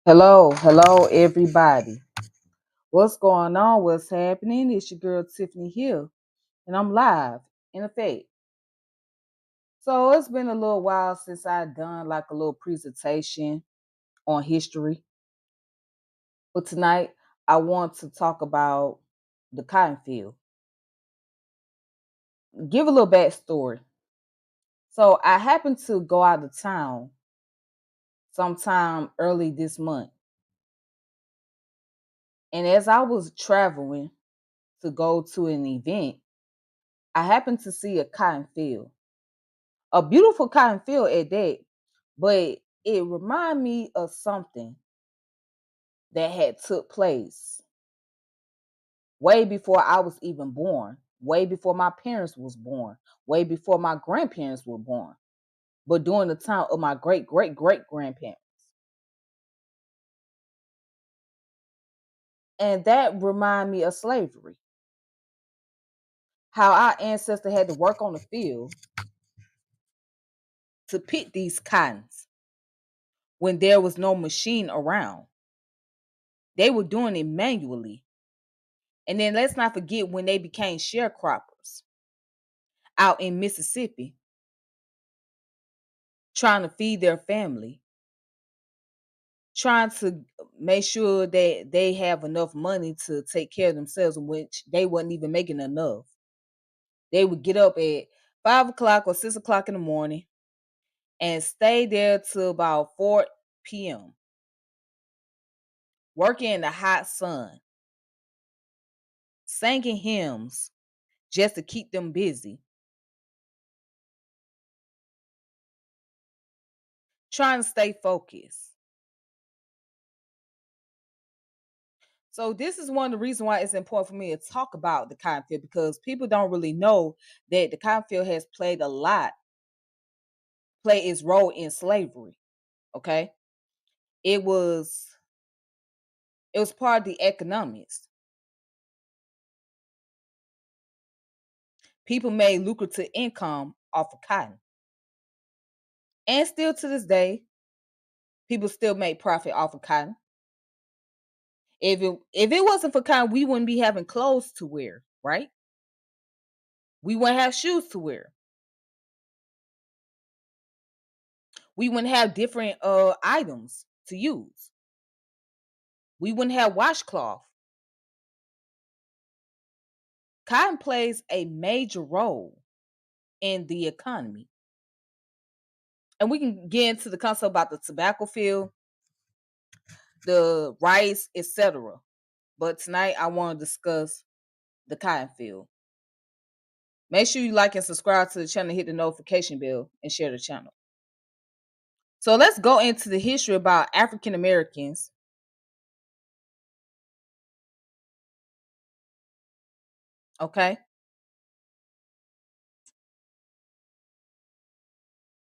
Hello, everybody. What's going on? What's happening? It's your girl Tiffany Hill, and I'm live in effect. So it's been a little while since I've done like a little presentation on history. But tonight I want to talk about the cotton field. Give a little backstory. So I happened to go out of town sometime early this month. And as I was traveling to go to an event, I happened to see a cotton field, a beautiful cotton field at that, but it reminded me of something that had took place way before I was even born, way before my parents was born, way before my grandparents were born, but during the time of my great grandparents. And that reminded me of slavery. How our ancestors had to work on the field to pick these cottons when there was no machine around. They were doing it manually. And then let's not forget when they became sharecroppers out in Mississippi, trying to feed their family, trying to make sure that they have enough money to take care of themselves, which they wasn't even making enough. They would get up at 5 o'clock or 6 o'clock in the morning and stay there till about 4 p.m., working in the hot sun, singing hymns just to keep them busy, trying to stay focused. So this is one of the reasons why it's important for me to talk about the cotton field, because people don't really know that the cotton field has played its role in slavery. Okay. It was it was part of the economics. People made lucrative income off of cotton. And still to this day, people still make profit off of cotton. If it wasn't for cotton, we wouldn't be having clothes to wear, right? We wouldn't have shoes to wear. We wouldn't have different items to use. We wouldn't have washcloth. Cotton plays a major role in the economy. And we can get into the concept about the tobacco field, the rice, etc. But tonight I want to discuss the cotton field. Make sure you like and subscribe to the channel, hit the notification bell, and share the channel. So let's go into the history about African Americans. Okay.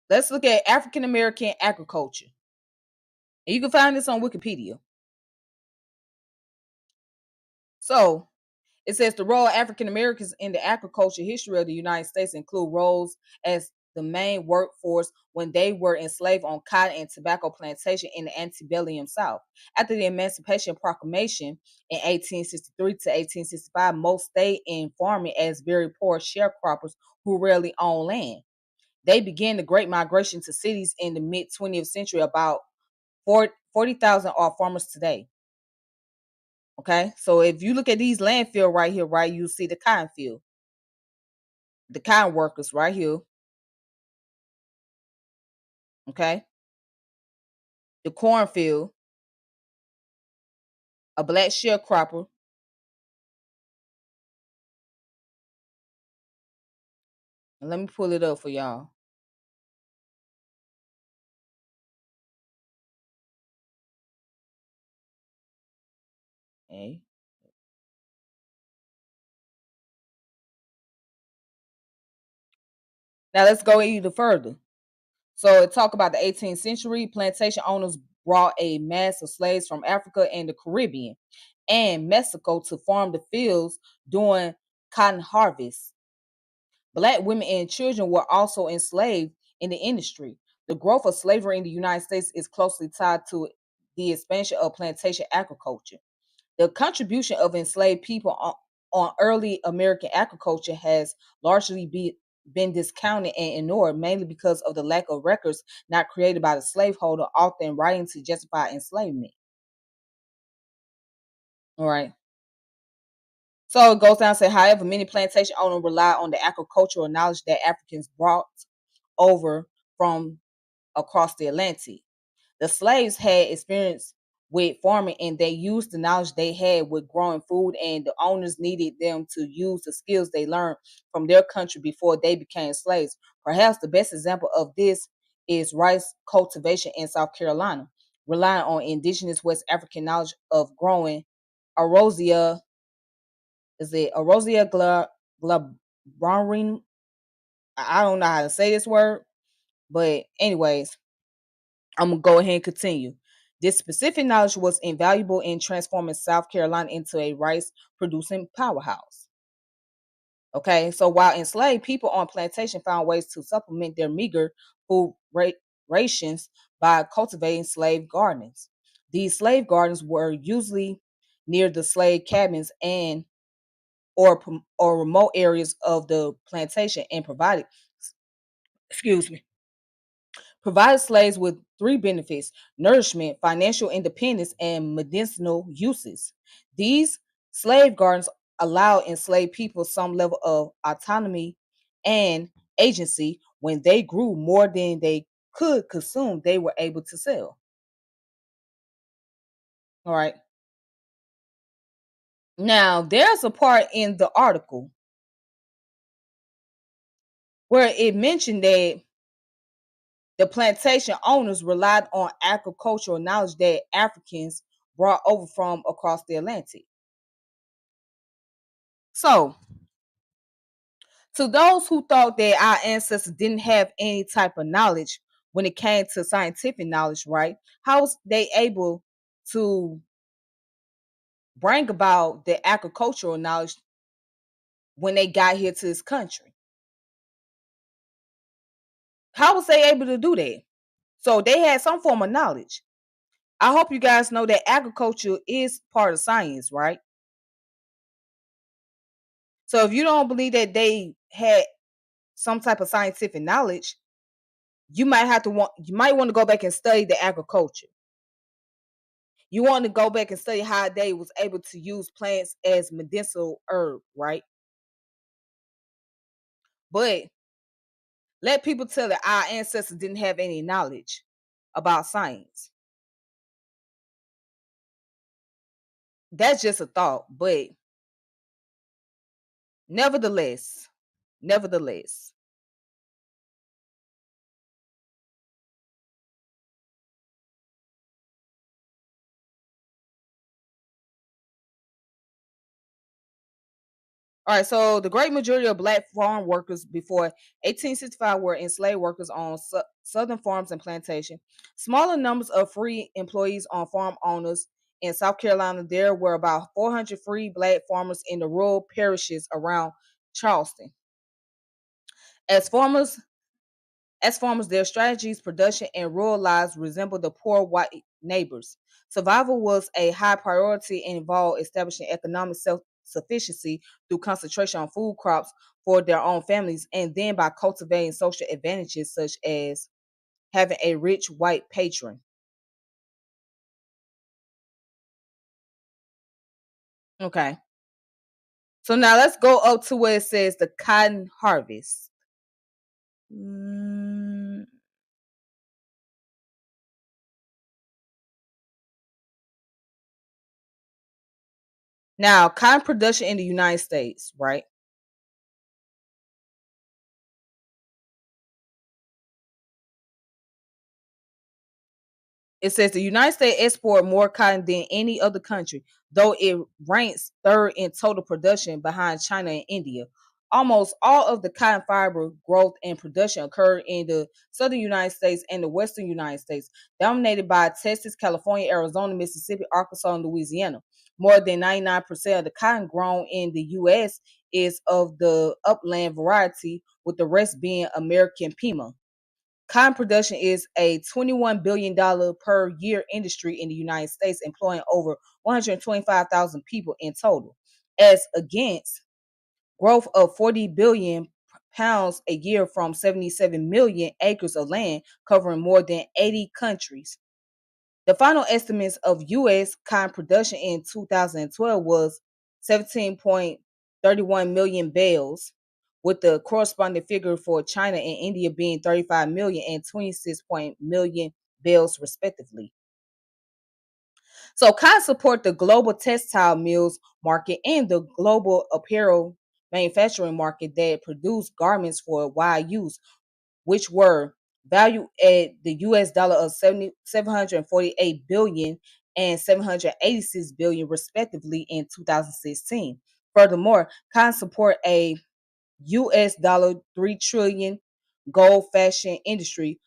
Let's look at African American agriculture. And you can find this on Wikipedia. So it says the role of African Americans in the agriculture history of the United States include roles as the main workforce when they were enslaved on cotton and tobacco plantation in the antebellum South. After the Emancipation Proclamation in 1863 to 1865, most stayed in farming as very poor sharecroppers who rarely owned land. They began the Great Migration to cities in the mid 20th century. About 40,000 are farmers today. Okay, so if you look at these landfill right here, right, you see the cotton field, the cotton workers right here. Okay, the cornfield, a black sharecropper. And let me pull it up for y'all. Okay, Now let's go even further. So it talk about the 18th century. Plantation owners brought a mass of slaves from Africa and the Caribbean and Mexico to farm the fields during cotton harvest. Black women and children were also enslaved in the industry. The growth of slavery in the United States is closely tied to the expansion of plantation agriculture. The contribution of enslaved people on early American agriculture has largely been discounted and ignored, mainly because of the lack of records not created by the slaveholder, often writing to justify enslavement. All right. So it goes down to say, however, many plantation owners rely on the agricultural knowledge that Africans brought over from across the Atlantic. The slaves had experience with farming and they used the knowledge they had with growing food, and the owners needed them to use the skills they learned from their country before they became slaves. Perhaps the best example of this is rice cultivation in South Carolina, relying on indigenous West African knowledge of growing Arosia, is it Arosia glabrorum? I don't know how to say this word, but anyways, I'm gonna go ahead and continue. This specific knowledge was invaluable in transforming South Carolina into a rice producing powerhouse. Okay, so while enslaved people on plantation found ways to supplement their meager food rations by cultivating slave gardens. These slave gardens were usually near the slave cabins and or remote areas of the plantation and provided, excuse me, provided slaves with three benefits: nourishment, financial independence, and medicinal uses. These slave gardens allowed enslaved people some level of autonomy and agency. When they grew more than they could consume, they were able to sell. All right. Now, there's a part in the article where it mentioned that the plantation owners relied on agricultural knowledge that Africans brought over from across the Atlantic. So, to those who thought that our ancestors didn't have any type of knowledge when it came to scientific knowledge, right? How was they able to bring about the agricultural knowledge when they got here to this country? How was they able to do that? So they had some form of knowledge. I hope you guys know that agriculture is part of science, right? So if you don't believe that they had some type of scientific knowledge, you might want to go back and study the agriculture. You want to go back and study how they was able to use plants as medicinal herb, right? But let people tell that our ancestors didn't have any knowledge about science. That's just a thought, but nevertheless, nevertheless, all right, so the great majority of black farm workers before 1865 were enslaved workers on southern farms and plantations. Smaller numbers of free employees on farm owners. In South Carolina, there were about 400 free black farmers in the rural parishes around Charleston. As farmers, as farmers, their strategies, production, and rural lives resembled the poor white neighbors. Survival was a high priority and involved establishing economic self-sufficiency through concentration on food crops for their own families, and then by cultivating social advantages such as having a rich white patron. Okay. So now let's go up to where it says the cotton harvest. Mm, Now, cotton production in the United States, right? It says the United States export more cotton than any other country, though it ranks third in total production behind China and India. Almost all of the cotton fiber growth and production occurred in the southern United States and the western United States, dominated by Texas, California, Arizona, Mississippi, Arkansas, and Louisiana. More than 99% of the cotton grown in the U.S. is of the upland variety, with the rest being American Pima. Cotton production is a $21 billion per year industry in the United States, employing over 125,000 people in total, as against growth of 40 billion pounds a year from 77 million acres of land covering more than 80 countries. The final estimates of U.S. cotton production in 2012 was 17.31 million bales, with the corresponding figure for China and India being 35 million and 26 million bales, respectively. So, cotton support the global textile mills market and the global apparel manufacturing market that produce garments for wide use, which were valued at the US dollar of 748 billion and 786 billion respectively in 2016. Furthermore, cotton support a US dollar 3 trillion gold fashion industry,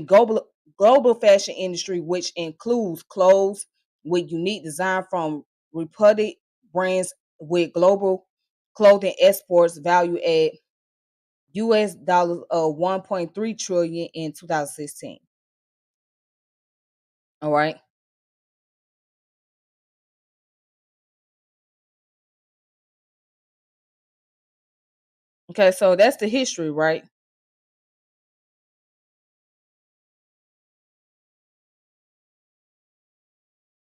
global fashion industry, which includes clothes with unique design from reputed brands, with global clothing exports valued at US dollars of 1.3 trillion in 2016. All right. Okay, so that's the history, right?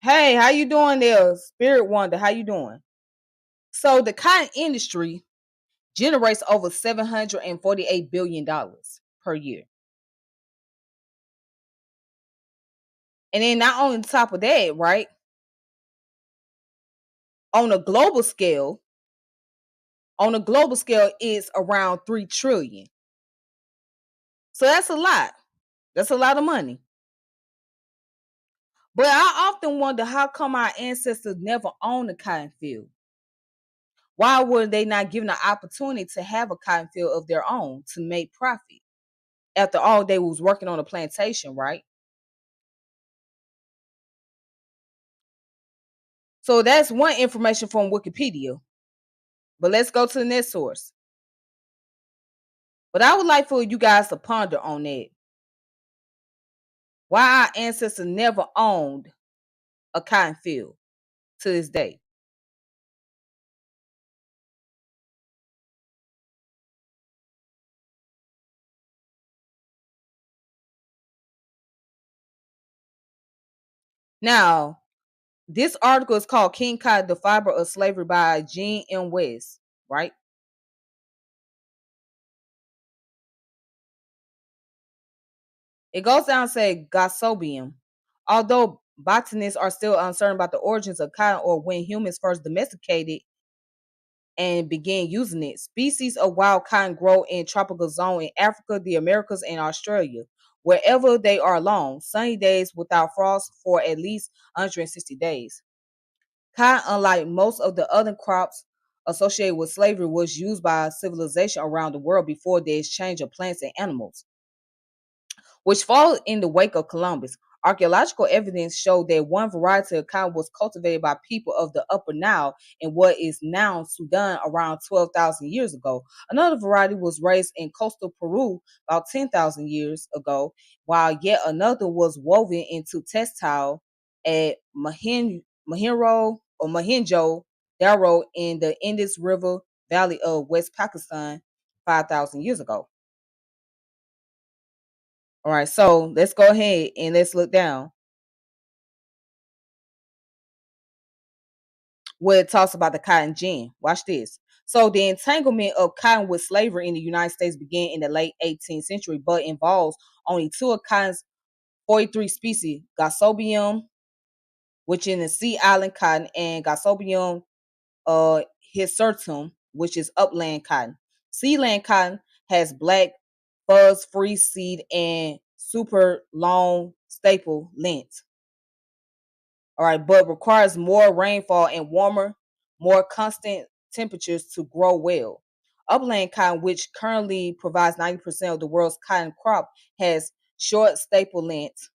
Hey, how you doing there, Spirit Wonder? How you doing? So the cotton industry generates over $748 billion per year. And then not on top of that, right? On a global scale, it's around 3 trillion. So that's a lot. That's a lot of money. But I often wonder, how come our ancestors never owned a cotton field? Why were they not given the opportunity to have a cotton field of their own to make profit? After all, they was working on a plantation, right? So that's one information from Wikipedia. But let's go to the next source. But I would like for you guys to ponder on that. Why our ancestors never owned a cotton field to this day. Now, this article is called King Cotton, the Fiber of Slavery by Jean M. West, right? It goes down to say Gossobium. Although botanists are still uncertain about the origins of cotton or when humans first domesticated and began using it, species of wild cotton grow in tropical zone in Africa, the Americas, and Australia, wherever they are long, sunny days without frost for at least 160 days. Cotton, unlike most of the other crops associated with slavery, was used by civilization around the world before the exchange of plants and animals, which followed in the wake of Columbus. Archaeological evidence showed that one variety of cotton was cultivated by people of the Upper Nile in what is now Sudan around 12,000 years ago. Another variety was raised in coastal Peru about 10,000 years ago, while yet another was woven into textile at Mohenjo Daro in the Indus River Valley of West Pakistan 5,000 years ago. All right, so let's go ahead and let's look down where it talks about the cotton gin. Watch this. So the entanglement of cotton with slavery in the United States began in the late 18th century, but involves only two of cotton's 43 species: Gossobium, which is the Sea Island cotton, and Gossobium hirsutum, which is upland cotton. Sealand cotton has black fuzz-free seed and super long staple length. All right, but requires more rainfall and warmer, more constant temperatures to grow well. Upland cotton, which currently provides 90% of the world's cotton crop, has short staple lengths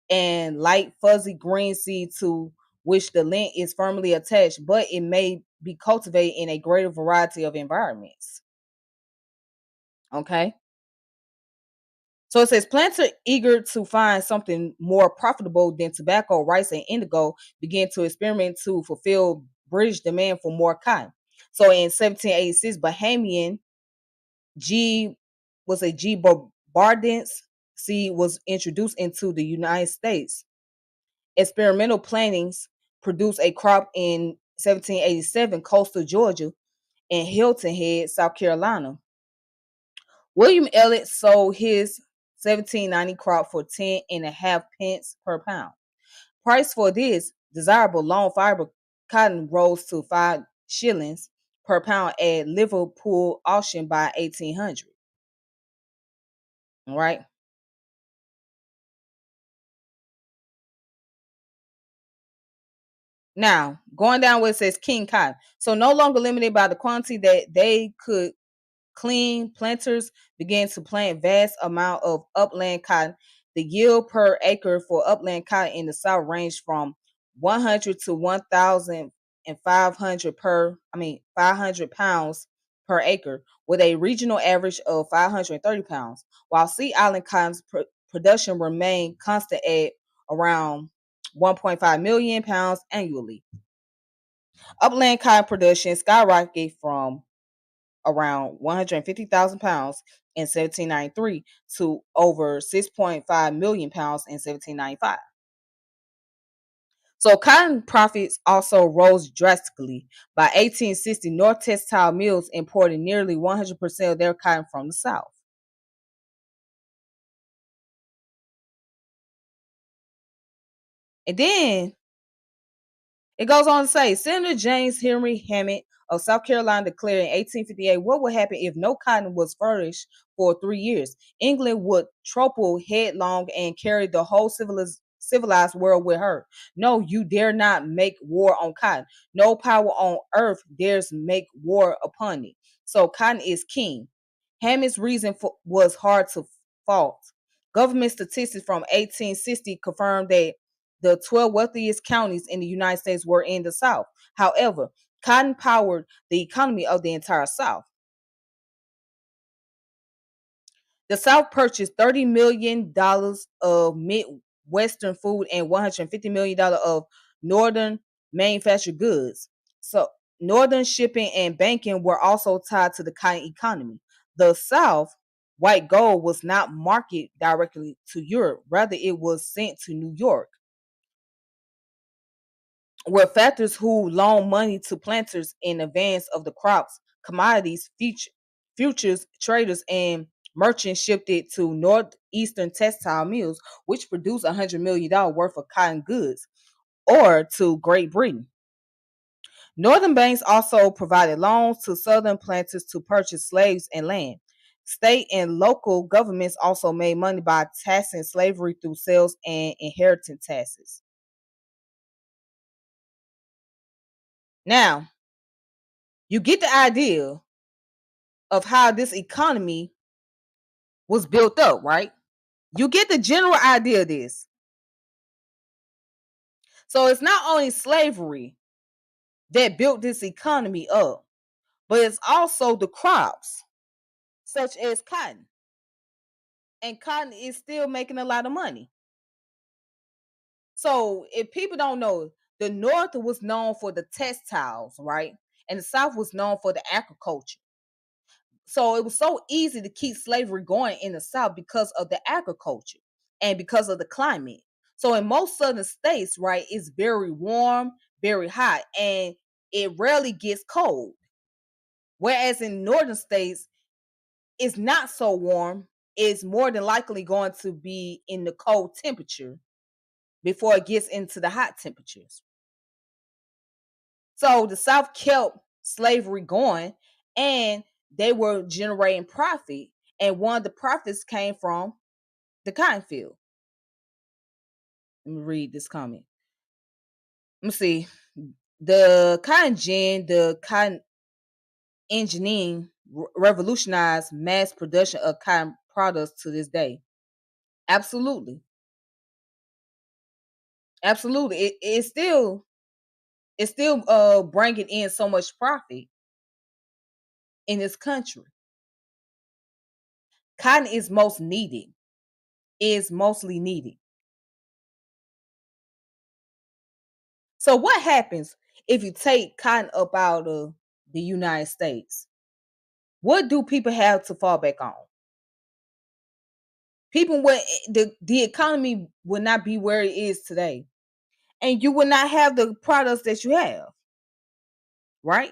and light fuzzy green seed to which the lint is firmly attached, but it may be cultivated in a greater variety of environments. Okay. So it says plants are eager to find something more profitable than tobacco, rice, and indigo began to experiment to fulfill British demand for more cotton. So in 1786, Bahamian G was a G. barbardens seed was introduced into the United States. Experimental plantings produced a crop in 1787, coastal Georgia, and Hilton Head, South Carolina. William Elliott sold his 1790 crop for 10.5 pence per pound. Price for this desirable long fiber cotton rose to 5 shillings per pound at Liverpool auction by 1800. All right. Now, going down where it says King Cotton. So no longer limited by the quantity that they could clean, planters began to plant vast amount of upland cotton. The yield per acre for upland cotton in the South ranged from 100 to 1,500 500 pounds per acre, with a regional average of 530 pounds, while Sea Island cotton's production remained constant at around 1.5 million pounds annually. Upland cotton production skyrocketed from around 150,000 pounds in 1793 to over 6.5 million pounds in 1795. So cotton profits also rose drastically. By 1860, North Textile Mills imported nearly 100% of their cotton from the South. And then it goes on to say Senator James Henry Hammond of South Carolina declared in 1858 what would happen if no cotton was furnished for 3 years. England would topple headlong and carry the whole civilized world with her. No, you dare not make war on cotton. No power on earth dares make war upon it. So cotton is king. Hammond's reason was hard to fault. Government statistics from 1860 confirmed that the 12 wealthiest counties in the United States were in the South. However, cotton powered the economy of the entire South. The South purchased $30 million of Midwestern food and $150 million of Northern manufactured goods. So, Northern shipping and banking were also tied to the cotton economy. The South, white gold, was not marketed directly to Europe, rather, it was sent to New York, where factors who loan money to planters in advance of the crops, commodities, futures traders, and merchants shipped it to northeastern textile mills, which produce $100 million worth of cotton goods, or to Great Britain. Northern banks also provided loans to southern planters to purchase slaves and land. State and local governments also made money by taxing slavery through sales and inheritance taxes. Now, you get the idea of how this economy was built up, right? You get the general idea of this. So it's not only slavery that built this economy up, but it's also the crops, such as cotton. And cotton is still making a lot of money. So if people don't know, the North was known for the textiles, right? And the South was known for the agriculture. So it was so easy to keep slavery going in the South because of the agriculture and because of the climate. So in most southern states, right, it's very warm, very hot, and it rarely gets cold. Whereas in northern states, it's not so warm. It's more than likely going to be in the cold temperature before it gets into the hot temperatures. So the South kept slavery going and they were generating profit. And one of the profits came from the cotton field. Let me read this comment. Let me see. The cotton gin, the cotton engineering revolutionized mass production of cotton products to this day. Absolutely. Absolutely. It's still bringing in so much profit in this country. Cotton is most needed. Is mostly needed. So what happens if you take cotton up out of the United States? What do people have to fall back on? People would the economy would not be where it is today. And you would not have the products that you have, right?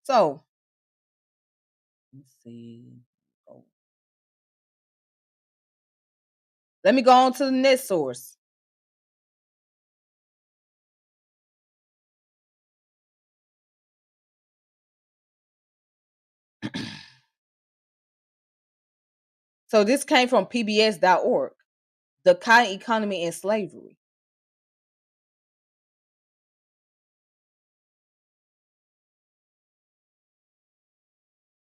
So let's see. Oh, let me go on to the next source. So this came from PBS.org. The cotton economy and slavery.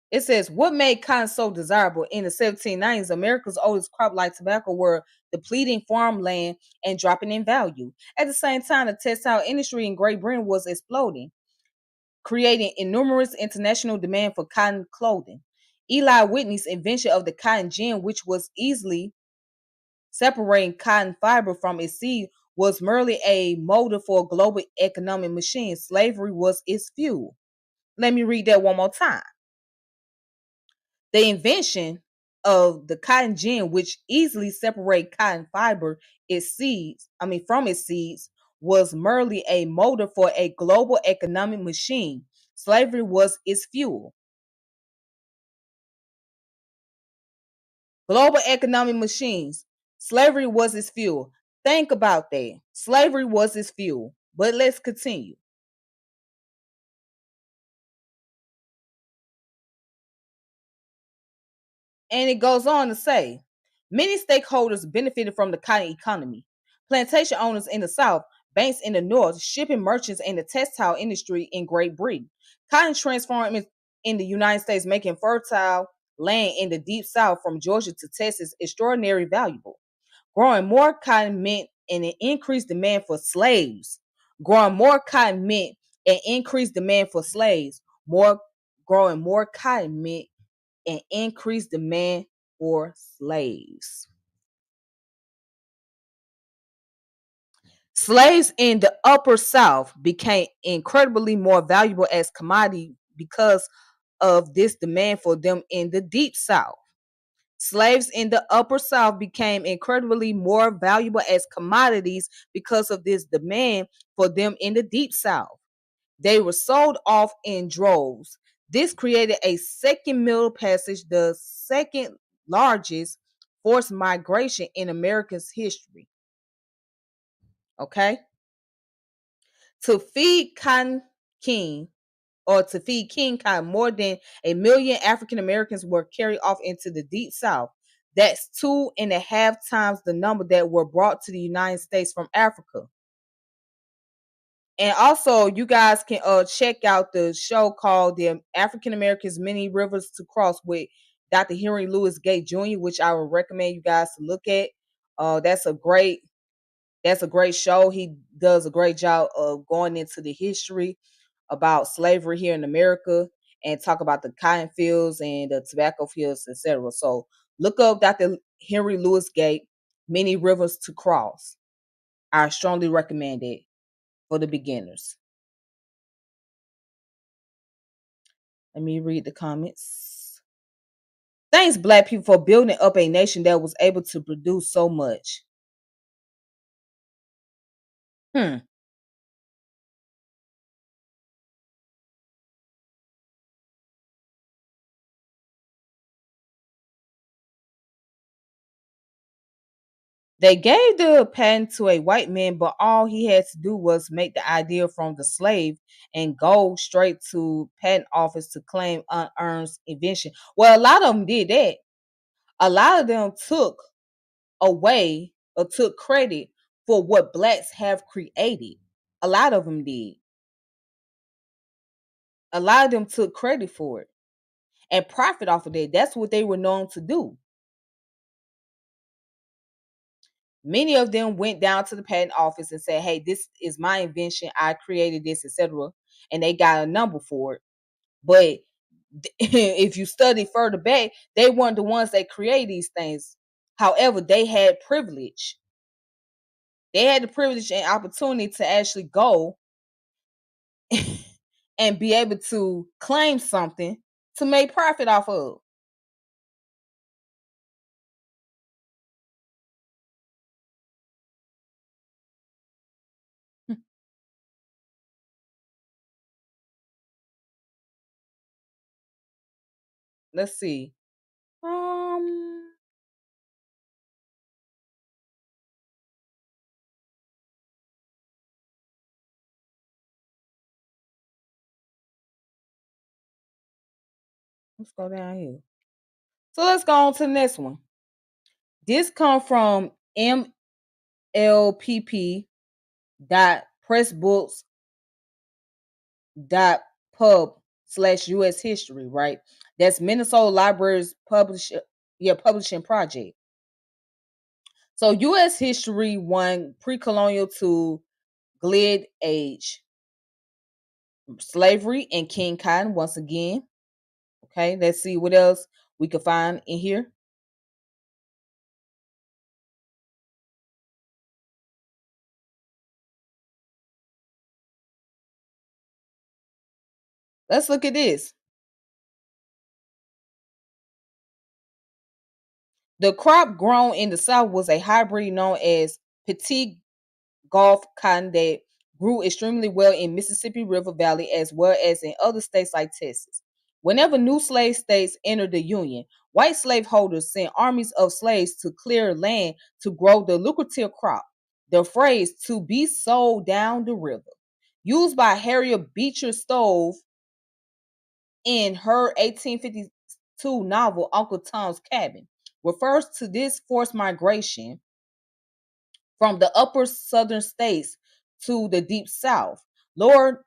It says, what made cotton so desirable in the 1790s? America's oldest crop, like tobacco, were depleting farmland and dropping in value. At the same time, the textile industry in Great Britain was exploding, creating enormous international demand for cotton clothing. Eli Whitney's invention of the cotton gin, which was easily separating cotton fiber from its seed, was merely a motor for a global economic machine. Slavery was its fuel. Let me read that one more time. The invention of the cotton gin, which easily separate cotton fiber from its seeds, was merely a motor for a global economic machine. Slavery was its fuel. Global economic machines. Slavery was its fuel. Think about that. Slavery was its fuel. But let's continue. And it goes on to say many stakeholders benefited from the cotton economy. Plantation owners in the South, banks in the North, shipping merchants, and the textile industry in Great Britain. Cotton transformed in the United States, making fertile land in the deep South from Georgia to Texas extraordinarily valuable. Growing more cotton meant an increased demand for slaves. Growing more cotton meant an increased demand for slaves. Growing more cotton meant and increased demand for slaves. Slaves in the upper South became incredibly more valuable as commodity because of this demand for them in the deep South. Slaves in the upper South became incredibly more valuable as commodities because of this demand for them in the deep South. They were sold off in droves. This created a second Middle Passage, the second largest forced migration in America's history. Okay? To feed Cotton King or to feed King Cotton, more than 1 million African Americans were carried off into the deep South. That's 2.5 times the number that were brought to the United States from Africa. And also, you guys can check out the show called The African Americans Many Rivers to Cross with Dr. Henry Louis Gates Jr., which I would recommend you guys to look at. That's a great show. He does a great job of going into the history about slavery here in America and talk about the cotton fields and the tobacco fields, etc. So look up Dr. Henry Louis Gates, Many Rivers to Cross. I strongly recommend it for the beginners. Let me read the comments. Thanks, Black people, for building up a nation that was able to produce so much. Hmm. They gave the patent to a white man, but all he had to do was make the idea from the slave and go straight to patent office to claim unearned invention. Well, a lot of them did that. A lot of them took away or took credit for what blacks have created. A lot of them did. A lot of them took credit for it and profit off of that. That's what they were known to do. Many of them went down to the patent office and said, "Hey, this is my invention. I created this, etc." And they got a number for it. But if you study further back, they weren't the ones that create these things. However, they had privilege. They had the privilege and opportunity to actually go and be able to claim something to make profit off of. Let's see. Um, let's go down here. So let's go on to the next one. This come from MLPP dot pressbooks dot pub/US history, right? That's Minnesota Library's publishing project. So US history one pre-colonial to Glid age, slavery and King Cotton once again. Okay, let's see what else we can find in here. Let's look at this. The crop grown in the South was a hybrid known as Petit Gulf cotton that grew extremely well in Mississippi River Valley as well as in other states like Texas. Whenever new slave states entered the Union, white slaveholders sent armies of slaves to clear land to grow the lucrative crop. The phrase "to be sold down the river," used by Harriet Beecher Stowe in her 1852 novel Uncle Tom's Cabin, refers to this forced migration from the upper southern states to the deep south, lower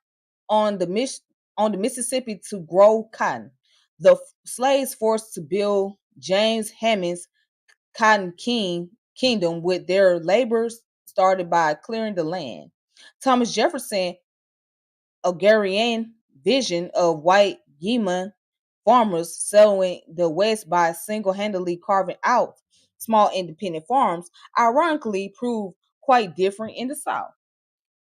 on the on the Mississippi to grow cotton. The slaves forced to build James Hammond's Cotton Kingdom with their labors started by clearing the land. Thomas Jefferson agrarian vision of white yeoman farmers settling the West by single-handedly carving out small independent farms, ironically proved quite different in the South.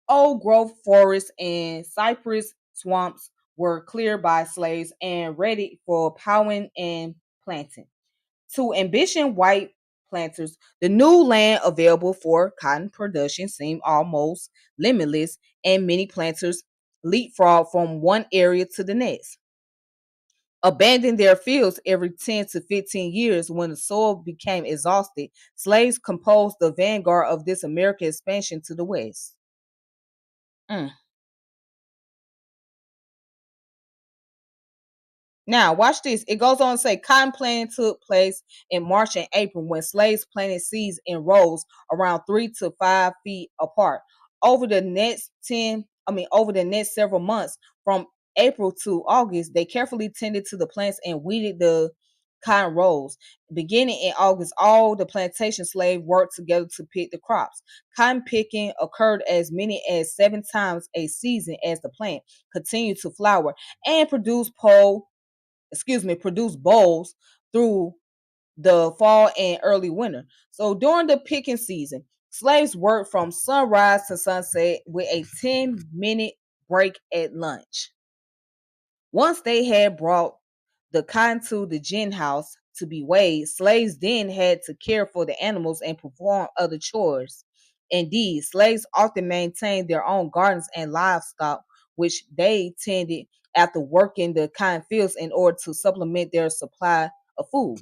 Old growth forests and cypress swamps were cleared by slaves and ready for plowing and planting. To ambition white planters, the new land available for cotton production seemed almost limitless, and many planters leapfrog from one area to the next, abandoned their fields every 10 to 15 years when the soil became exhausted. Slaves composed the vanguard of this American expansion to the west. Mm. Now, watch this. It goes on to say cotton planting took place in March and April when slaves planted seeds in rows around 3 to 5 feet apart. Over the next several months, from April to August, they carefully tended to the plants and weeded the cotton rows. Beginning in August, all the plantation slaves worked together to pick the crops. Cotton picking occurred as many as 7 times a season as the plant continued to flower and produce bolls through the fall and early winter. So during the picking season, slaves worked from sunrise to sunset with a 10-minute break at lunch. Once they had brought the cotton to the gin house to be weighed, slaves then had to care for the animals and perform other chores. Indeed, slaves often maintained their own gardens and livestock, which they tended after working the cotton fields in order to supplement their supply of food.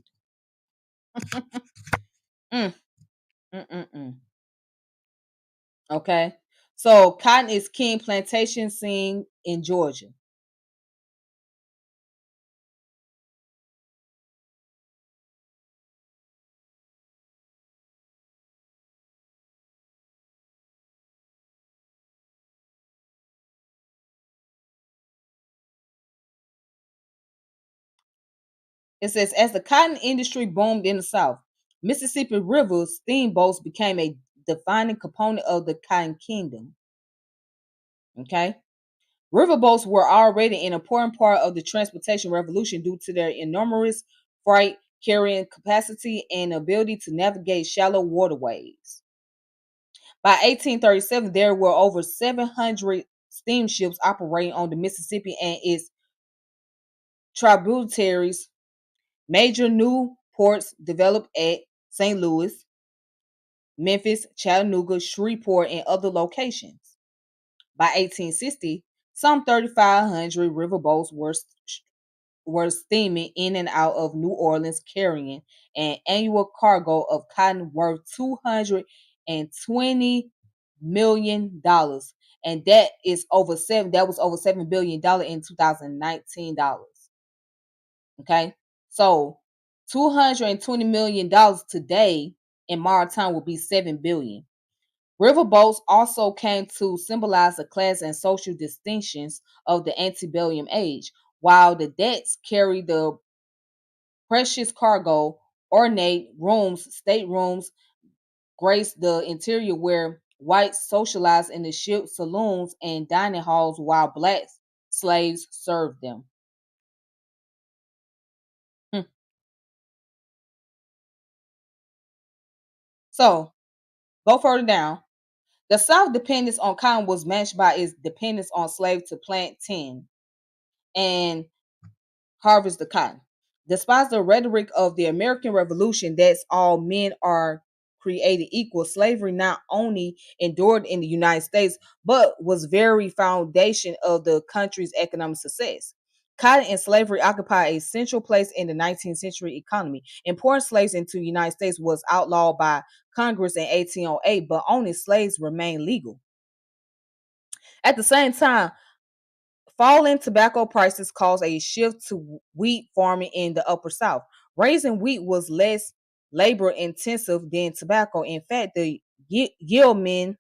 Mm, mm, mm, mm. Okay. So cotton is king plantation scene in Georgia. It says, as the cotton industry boomed in the South, Mississippi River steamboats became a defining component of the cotton kingdom. Okay. Riverboats were already an important part of the transportation revolution due to their enormous freight carrying capacity and ability to navigate shallow waterways. By 1837, there were over 700 steamships operating on the Mississippi and its tributaries. Major new ports developed at St. Louis, Memphis, Chattanooga, Shreveport, and other locations. By 1860, some 3,500 riverboats were steaming in and out of New Orleans carrying an annual cargo of cotton worth $220 million. And that was over $7 billion in 2019 dollars. Okay. So $220 million today in maritime would be 7 billion. Riverboats also came to symbolize the class and social distinctions of the antebellum age, while the decks carried the precious cargo. Ornate rooms, staterooms, graced the interior where whites socialized in the ship saloons and dining halls while black slaves served them. Hmm. So, go further down. The South dependence on cotton was matched by its dependence on slaves to plant tin and harvest the cotton. Despite the rhetoric of the American Revolution that all men are created equal, slavery not only endured in the United States, but was very foundation of the country's economic success. Cotton and slavery occupied a central place in the 19th century economy. Importing slaves into the United States was outlawed by Congress in 1808, but owning slaves remained legal. At the same time, falling tobacco prices caused a shift to wheat farming in the Upper South. Raising wheat was less labor intensive than tobacco. In fact, the Yeoman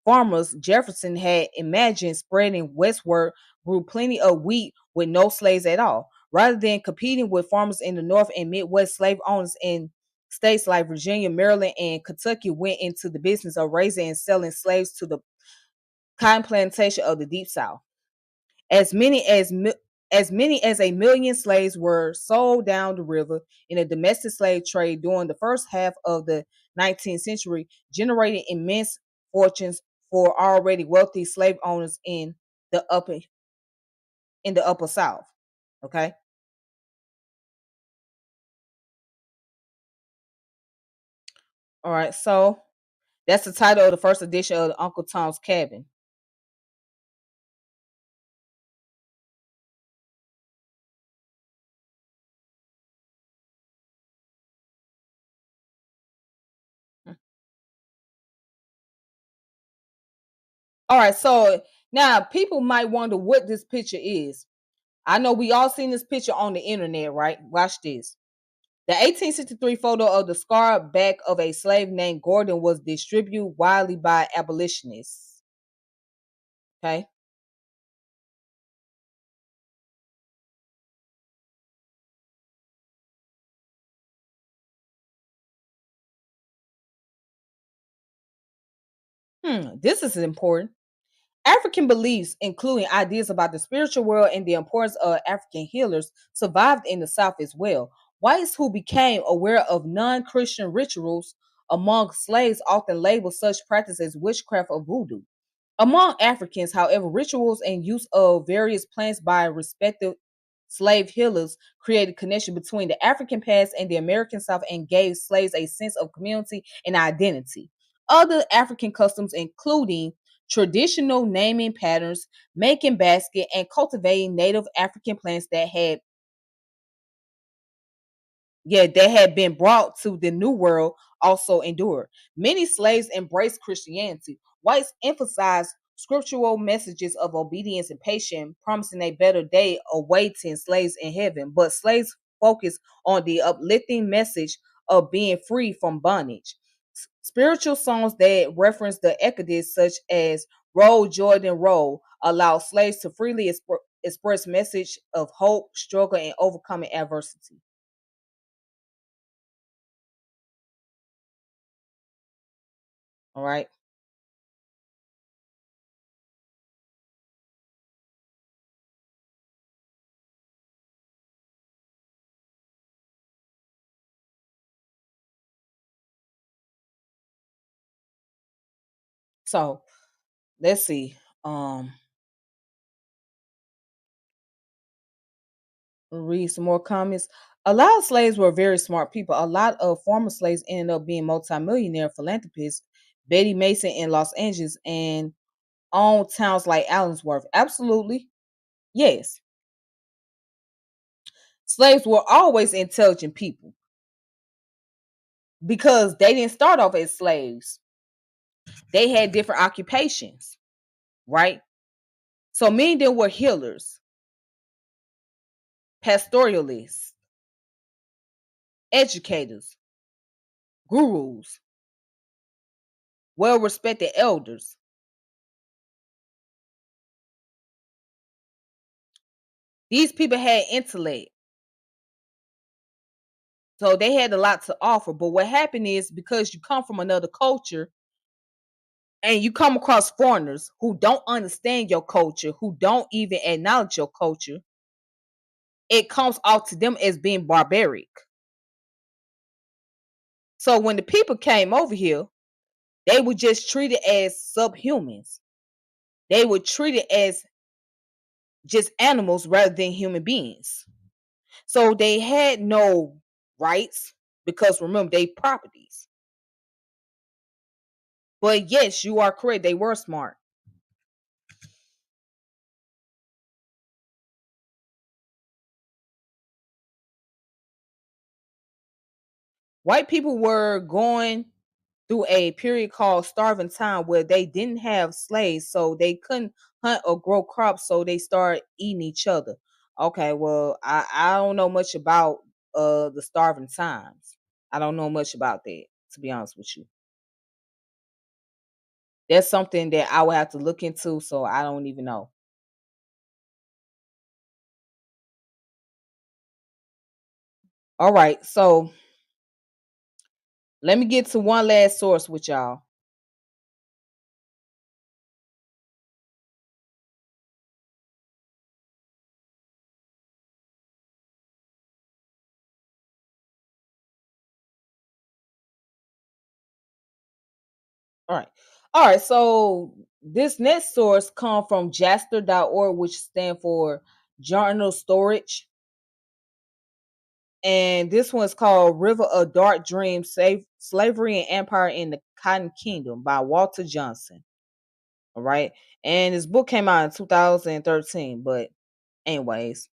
farmers Jefferson had imagined spreading westward grew plenty of wheat with no slaves at all. Rather than competing with farmers in the North and Midwest, slave owners in states like Virginia, Maryland, and Kentucky went into the business of raising and selling slaves to the cotton plantation of the Deep South. As many as a million slaves were sold down the river in a domestic slave trade during the first half of the 19th century, generating immense fortunes for already wealthy slave owners the upper in the upper South. Okay. All right. So that's the title of the first edition of Uncle Tom's Cabin. All right. So now people might wonder what this picture is. I know we all seen this picture on the internet, right? Watch this. The 1863 photo of the scarred back of a slave named Gordon was distributed widely by abolitionists. Okay. This is important. African beliefs, including ideas about the spiritual world and the importance of African healers, survived in the South as well. Whites who became aware of non Christian rituals among slaves often labeled such practice as witchcraft or voodoo. Among Africans, however, rituals and use of various plants by respective slave healers created connection between the African past and the American South and gave slaves a sense of community and identity. Other African customs, including traditional naming patterns, making basket, and cultivating native African plants that had been brought to the New World also endured. Many slaves embraced Christianity. Whites emphasized scriptural messages of obedience and patience, promising a better day awaiting slaves in heaven. But slaves focused on the uplifting message of being free from bondage. Spiritual songs that reference the Exodus, such as Roll, Jordan, Roll, allow slaves to freely express message of hope, struggle, and overcoming adversity. All right. So let's see. Um, read some more comments. A lot of slaves were very smart people. A lot of former slaves ended up being multimillionaire philanthropists. Betty Mason in Los Angeles and owned towns like Allensworth. Absolutely. Yes. Slaves were always intelligent people because they didn't start off as slaves. They had different occupations, right? So many of them were healers, pastoralists, educators, gurus, well respected elders. These people had intellect, so they had a lot to offer. But what happened is because you come from another culture and you come across foreigners who don't understand your culture, who don't even acknowledge your culture, it comes off to them as being barbaric. So when the people came over here, they were just treated as subhumans. They were treated as just animals rather than human beings. So they had no rights because remember they properties. But yes, you are correct. They were smart. White people were going through a period called starving time where they didn't have slaves, so they couldn't hunt or grow crops, so they started eating each other. Okay, well, I don't know much about the starving times. I don't know much about that, to be honest with you. That's something that I would have to look into, so I don't even know. All right, so let me get to one last source with y'all. All right. All right. So this next source come from Jaster.org, which stand for Journal Storage. And this one's called River of Dark Dreams, Slavery and Empire in the Cotton Kingdom by Walter Johnson. All right. And this book came out in 2013. But anyways.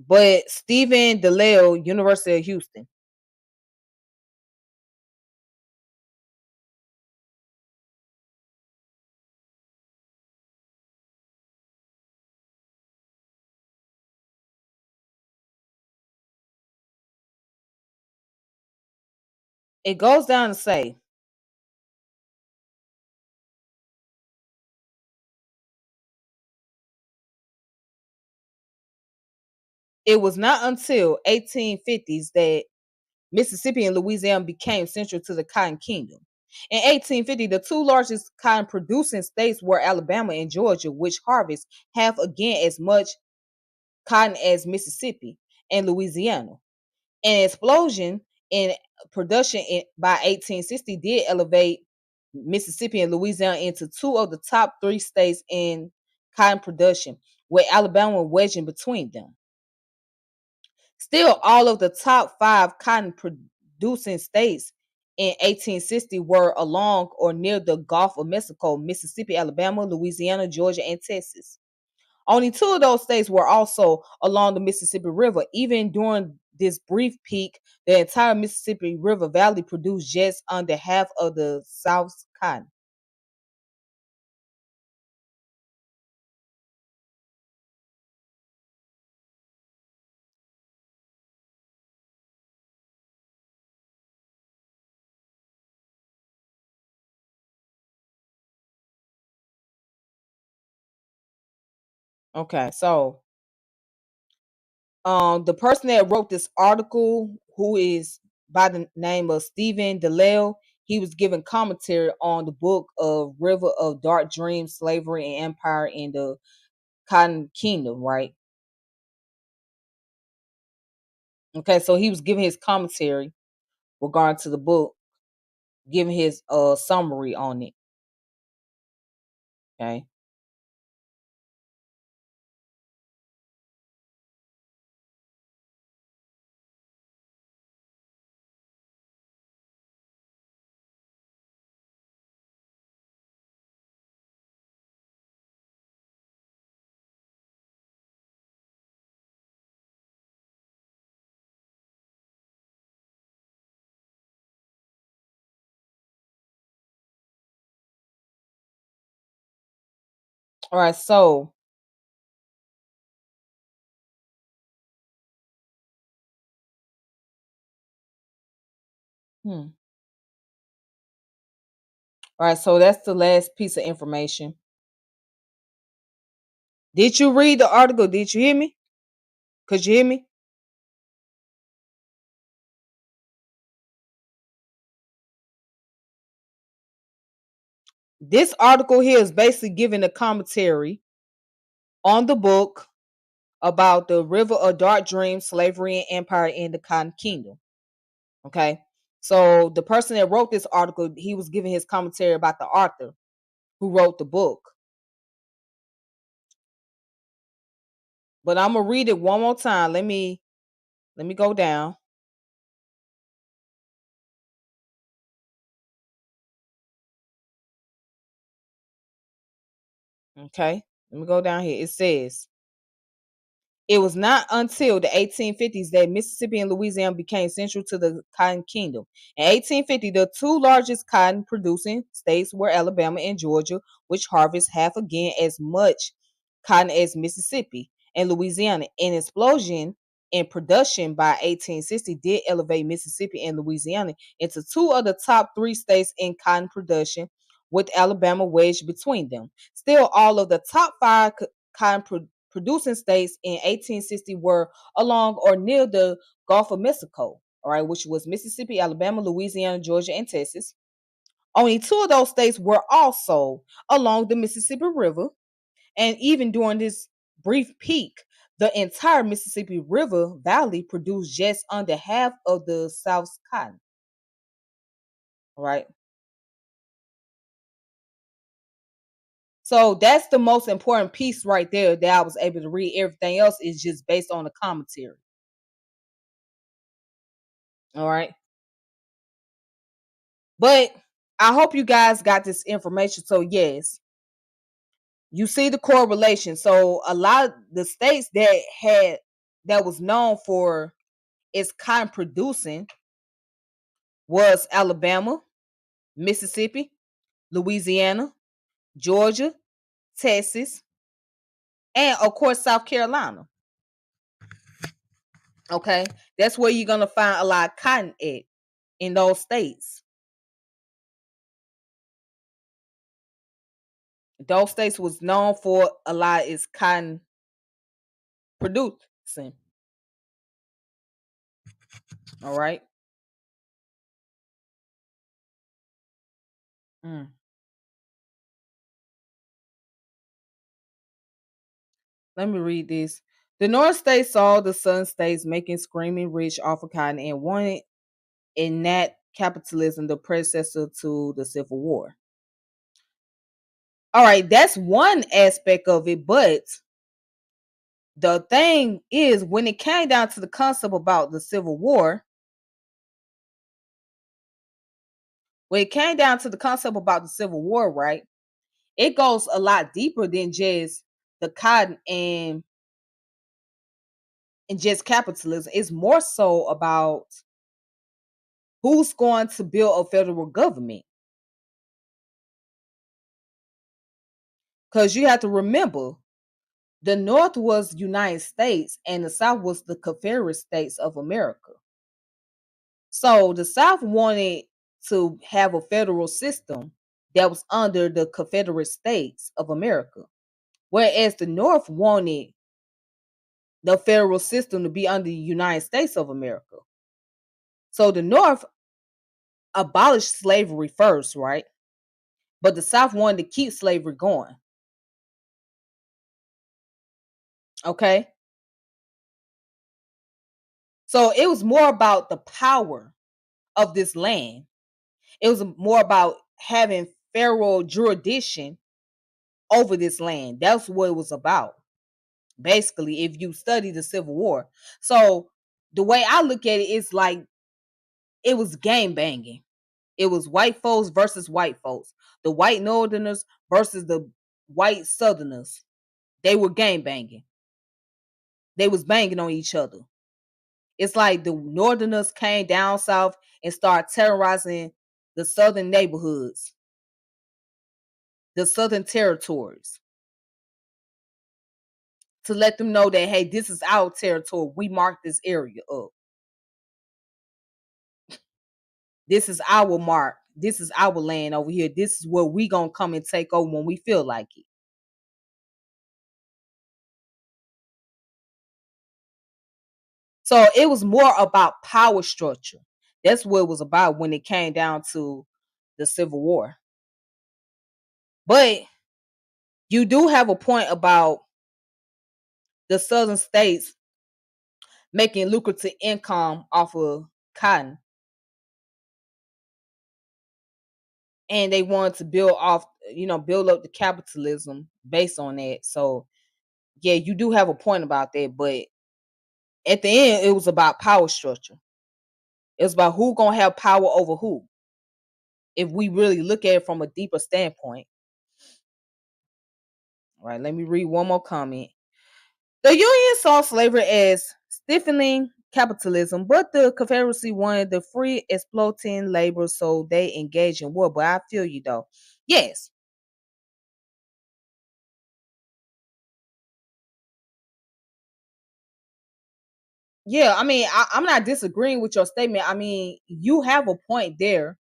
But Stephen DeLeo, University of Houston. It goes down to say it was not until 1850s that Mississippi and Louisiana became central to the Cotton Kingdom. In 1850, the two largest cotton producing states were Alabama and Georgia, which harvest half again as much cotton as Mississippi and Louisiana. An explosion in production by 1860 did elevate Mississippi and Louisiana into two of the top three states in cotton production, with Alabama wedging between them. Still, all of the top five cotton producing states in 1860 were along or near the Gulf of Mexico: Mississippi, Alabama, Louisiana, Georgia, and Texas. Only two of those states were also along the Mississippi River. Even during this brief peak, the entire Mississippi River Valley produced just under half of the South's cotton. Okay, so the person that wrote this article, who is by the name of Stephen DeLille. He was giving commentary on the book of River of Dark Dreams, Slavery and Empire in the Cotton Kingdom, right? Okay, so he was giving his commentary regarding to the book, giving his summary on it. Okay. All right, so hmm. All right, so that's the last piece of information. Did you read the article? Did you hear me? Could you hear me? This article here is basically giving a commentary on the book about the River of Dark Dreams, Slavery and Empire in the Cotton Kingdom. Okay. So the person that wrote this article, he was giving his commentary about the author who wrote the book. But I'm gonna read it one more time. Let me go down. Okay. Let me go down here. It says it was not until the 1850s that Mississippi and Louisiana became central to the Cotton Kingdom. In 1850, the two largest cotton producing states were Alabama and Georgia, which harvest half again as much cotton as Mississippi and Louisiana. An explosion in production by 1860 did elevate Mississippi and Louisiana into two of the top three states in cotton production, with Alabama wedged between them. Still, all of the top five cotton producing states in 1860 were along or near the Gulf of Mexico, all right, which was Mississippi, Alabama, Louisiana, Georgia, and Texas. Only two of those states were also along the Mississippi River, and even during this brief peak, the entire Mississippi River Valley produced just under half of the South's cotton, all right? So that's the most important piece right there that I was able to read. Everything else is just based on the commentary. All right. But I hope you guys got this information. So yes, you see the correlation. So a lot of the states that was known for its cotton producing was Alabama, Mississippi, Louisiana, Georgia, Texas, and of course South Carolina. Okay, that's where you're gonna find a lot of cotton at in those states. Those states was known for a lot of its cotton producing. All right. Mm. Let me read this. The North states saw the Southern states making screaming rich off of cotton and wanted in that capitalism, the predecessor to the Civil War. All right, that's one aspect of it, but the thing is, when it came down to the concept about the Civil War, when it came down to the concept about the Civil War, right, it goes a lot deeper than just the cotton and just capitalism. It's more so about who's going to build a federal government. Because you have to remember, the North was United States and the South was the Confederate States of America. So the South wanted to have a federal system that was under the Confederate States of America, whereas the North wanted the federal system to be under the United States of America. So the North abolished slavery first, right? But the South wanted to keep slavery going. Okay. So it was more about the power of this land. It was more about having federal jurisdiction over this land. That's what it was about. Basically, if you study the Civil War. So the way I look at it is like it was game banging. It was white folks versus white folks. The white northerners versus the white southerners. They were game banging. They was banging on each other. It's like the northerners came down south and started terrorizing the southern neighborhoods, the southern territories, to let them know that, hey, this is our territory. We marked this area up. This is our mark. This is our land over here. This is where we gonna come and take over when we feel like it. So it was more about power structure. That's what it was about when it came down to the Civil War. But you do have a point about the southern states making lucrative income off of cotton. And they wanted to build off, build up the capitalism based on that. So yeah, you do have a point about that. But at the end, it was about power structure. It was about who gonna have power over who. If we really look at it from a deeper standpoint. All right, let me read one more comment. The Union saw slavery as stiffening capitalism, but the Confederacy wanted the free exploiting labor, so they engaged in war. But I feel you though. Yes. Yeah, I mean, I'm not disagreeing with your statement. I mean, you have a point there.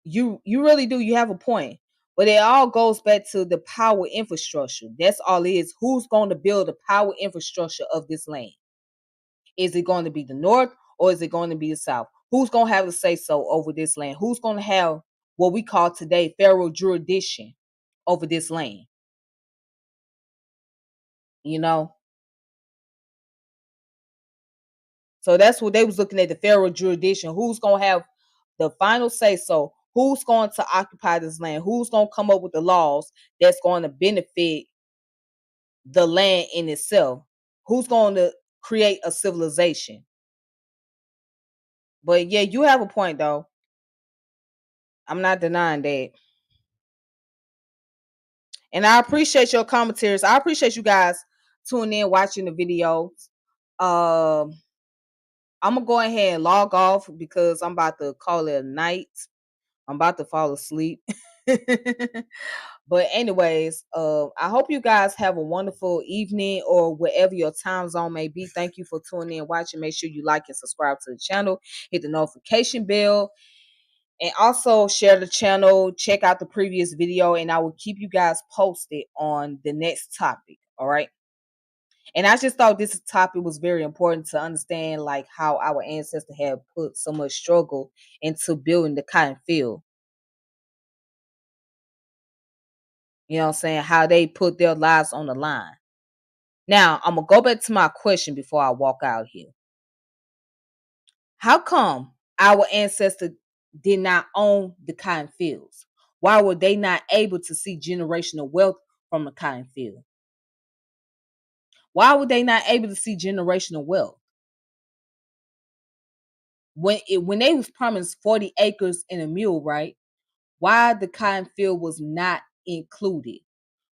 You really do. You have a point. But it all goes back to the power infrastructure. That's all it is. Who's going to build the power infrastructure of this land? Is it going to be the North or is it going to be the South? Who's going to have to say so over this land? Who's going to have what we call today federal jurisdiction over this land? You know? So that's what they was looking at, the federal jurisdiction. Who's going to have the final say so? Who's going to occupy this land? Who's going to come up with the laws that's going to benefit the land in itself? Who's going to create a civilization? But yeah, you have a point though. I'm not denying that. And I appreciate your commentaries. I appreciate you guys tuning in, watching the videos. Um, I'm gonna go ahead and log off because I'm about to call it a night. I'm about to fall asleep. But anyways, I hope you guys have a wonderful evening or wherever your time zone may be. Thank you for tuning in, watching. Make sure you like and subscribe to the channel. Hit the notification bell. And also share the channel, check out the previous video, and I will keep you guys posted on the next topic. All right. And I just thought this topic was very important to understand, like how our ancestors have put so much struggle into building the cotton field. You know what I'm saying? How they put their lives on the line. Now, I'm going to go back to my question before I walk out here. How come our ancestors did not own the cotton fields? Why were they not able to see generational wealth from the cotton field? Why were they not able to see generational wealth? When they was promised 40 acres and a mule, right? Why the cotton field was not included?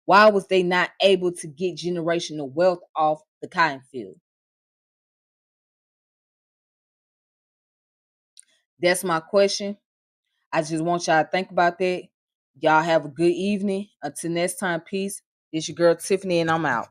Why was they not able to get generational wealth off the cotton field? That's my question. I just want y'all to think about that. Y'all have a good evening. Until next time, peace. It's your girl Tiffany, and I'm out.